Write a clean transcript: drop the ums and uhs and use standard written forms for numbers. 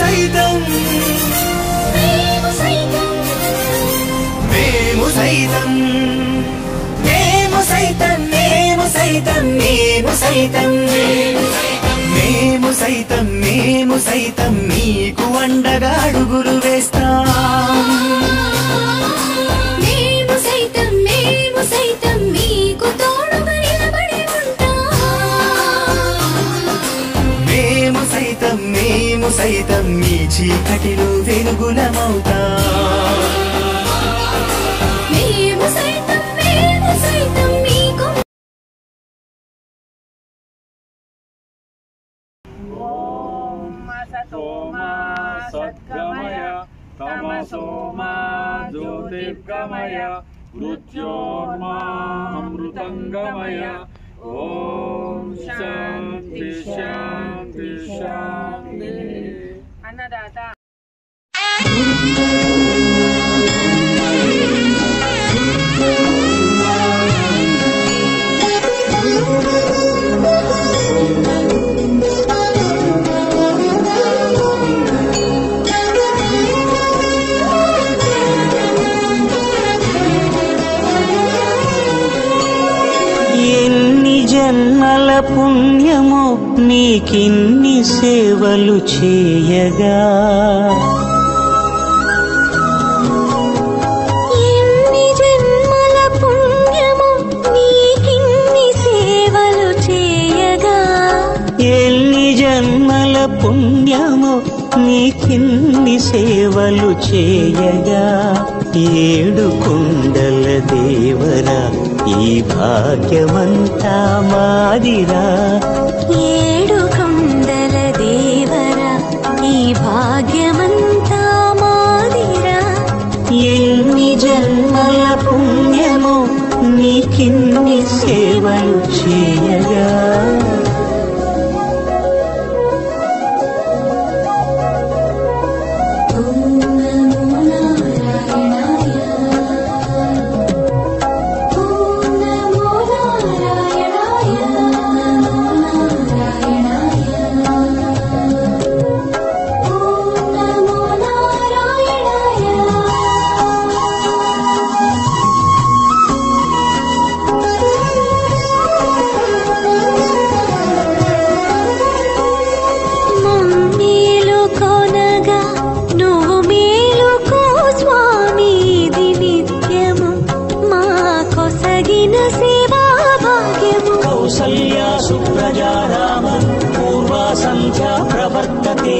సైతం మేము సైతం మేము సైతం మేము సైతం మేము సైతం మేము సైతం మేము సైతం మీకు అండగా అడుగులు వేస్తాం మేము సైతం మీకు తోడుగా నిలబడి ఉంటాం మేము సైతం మీ చీకటిలో వెలుగులమవుతాం మేము సైతం మీకు సతోమా సద్గమయ తమసోమా జ్యోతిర్గమయ మృత్యోర్మా అమృతంగమయ ఓం శాంతి శాంతి శాంతి. అన్నదాత జన్మల పుణ్యము నీకిన్ని సేవలు చేయగా ఎన్ని జన్మల పుణ్యము నీకిన్ని సేవలు చేయగా ఎన్ని జన్మల పుణ్యము నీకిన్ని సేవలు చేయగా ఏడు కొండల దేవరా ఈ భాగ్యమంతా మాదిరా ఏడు కొండల దేవరా ఈ భాగ్యమంతా మాదిరా ఎన్ని జన్మల పుణ్యము నీకిన్ని సేవలు చేయగా కౌసల్యా సుప్రజా రామ పూర్వా సంధ్యా ప్రవర్తతే.